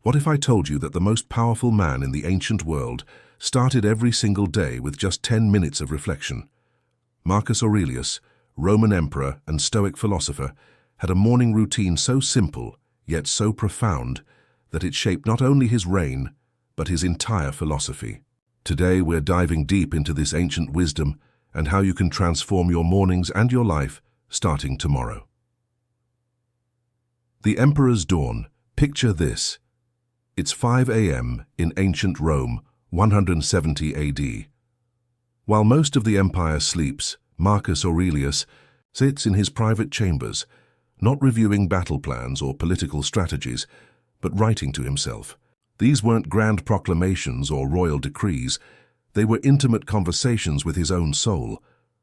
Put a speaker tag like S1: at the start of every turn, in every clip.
S1: What if I told you that the most powerful man in the ancient world started every single day with just 10 minutes of reflection? Marcus Aurelius, Roman emperor and Stoic philosopher, had a morning routine so simple, yet so profound, that it shaped not only his reign, but his entire philosophy. Today we're diving deep into this ancient wisdom and how you can transform your mornings and your life starting tomorrow. The Emperor's Dawn. Picture this. It's 5 a.m. in ancient Rome, 170 AD. While most of the empire sleeps, Marcus Aurelius sits in his private chambers, not reviewing battle plans or political strategies, but writing to himself. These weren't grand proclamations or royal decrees. They were intimate conversations with his own soul.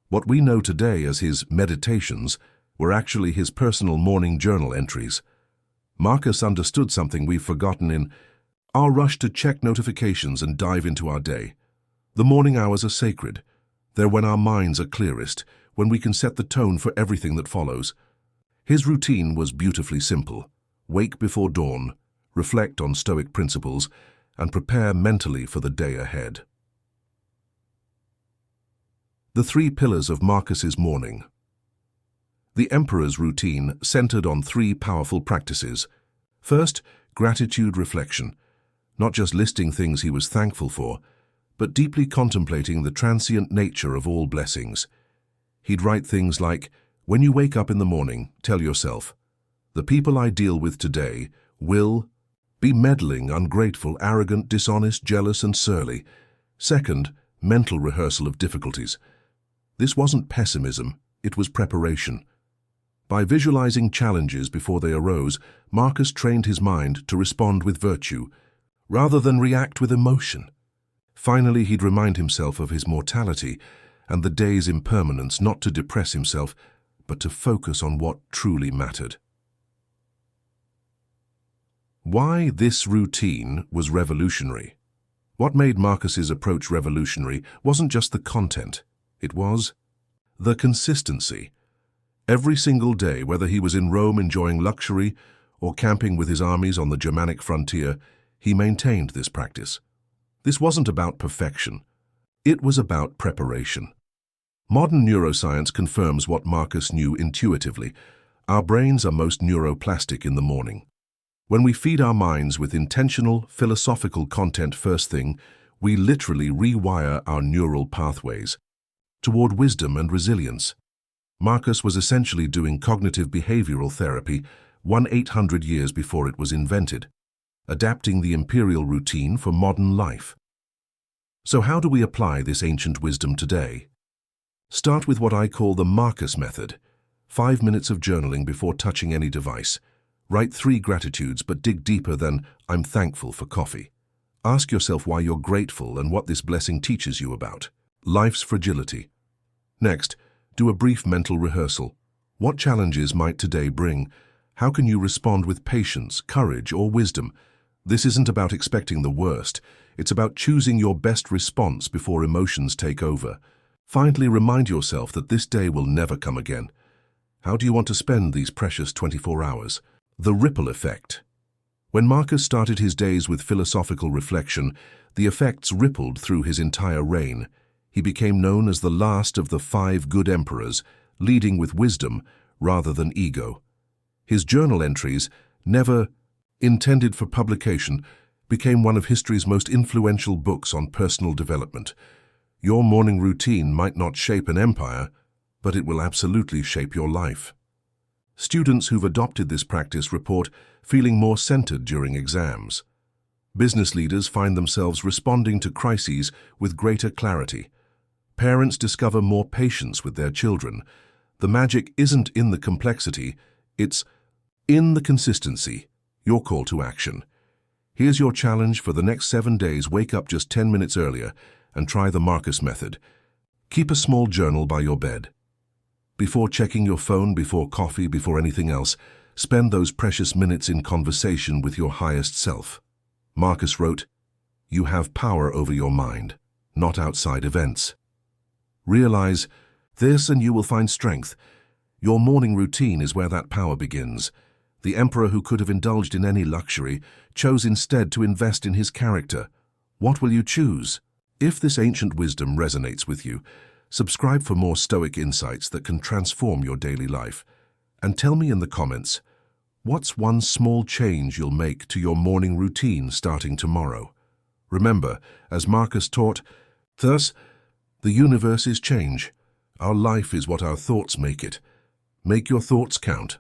S1: What we know today as his meditations were actually his personal morning journal entries. Marcus understood something we've forgotten in our rush to check notifications and dive into our day. The morning hours are sacred. They're when our minds are clearest, when we can set the tone for everything that follows. His routine was beautifully simple. Wake before dawn, reflect on Stoic principles, and prepare mentally for the day ahead. The 3 pillars of Marcus's morning. The emperor's routine centered on 3 powerful practices. First, gratitude reflection, not just listing things he was thankful for, but deeply contemplating the transient nature of all blessings. He'd write things like, "When you wake up in the morning, tell yourself, the people I deal with today will be meddling, ungrateful, arrogant, dishonest, jealous, and surly." Second, mental rehearsal of difficulties. This wasn't pessimism, it was preparation. By visualizing challenges before they arose, Marcus trained his mind to respond with virtue, rather than react with emotion. Finally, he'd remind himself of his mortality and the day's impermanence, not to depress himself, but to focus on what truly mattered. Why this routine was revolutionary. What made Marcus's approach revolutionary wasn't just the content, it was the consistency. Every single day, whether he was in Rome enjoying luxury or camping with his armies on the Germanic frontier, he maintained this practice. This wasn't about perfection. It was about preparation. Modern neuroscience confirms what Marcus knew intuitively. Our brains are most neuroplastic in the morning. When we feed our minds with intentional, philosophical content first thing, we literally rewire our neural pathways toward wisdom and resilience. Marcus was essentially doing cognitive behavioral therapy 800 years before it was invented, adapting the imperial routine for modern life. So how do we apply this ancient wisdom today? Start with what I call the Marcus method. 5 minutes of journaling before touching any device. Write 3 gratitudes, but dig deeper than "I'm thankful for coffee." Ask yourself why you're grateful and what this blessing teaches you about life's fragility. Next, do a brief mental rehearsal. What challenges might today bring? How can you respond with patience, courage, or wisdom? This isn't about expecting the worst. It's about choosing your best response before emotions take over. Finally, remind yourself that this day will never come again. How do you want to spend these precious 24 hours? The ripple effect. When Marcus started his days with philosophical reflection, the effects rippled through his entire reign. He became known as the last of the 5 good emperors, leading with wisdom rather than ego. His journal entries, never intended for publication, became one of history's most influential books on personal development. Your morning routine might not shape an empire, but it will absolutely shape your life. Students who've adopted this practice report feeling more centered during exams. Business leaders find themselves responding to crises with greater clarity. Parents discover more patience with their children. The magic isn't in the complexity, it's in the consistency, your call to action. Here's your challenge for the next 7 days. Wake up just 10 minutes earlier and try the Marcus method. Keep a small journal by your bed. Before checking your phone, before coffee, before anything else, spend those precious minutes in conversation with your highest self. Marcus wrote, "You have power over your mind, not outside events." Realize this and you will find strength. Your morning routine is where that power begins. The emperor, who could have indulged in any luxury, chose instead to invest in his character. What will you choose? If this ancient wisdom resonates with you, subscribe for more Stoic insights that can transform your daily life. And tell me in the comments, what's one small change you'll make to your morning routine starting tomorrow? Remember, as Marcus taught, thus, the universe is change. Our life is what our thoughts make it. Make your thoughts count.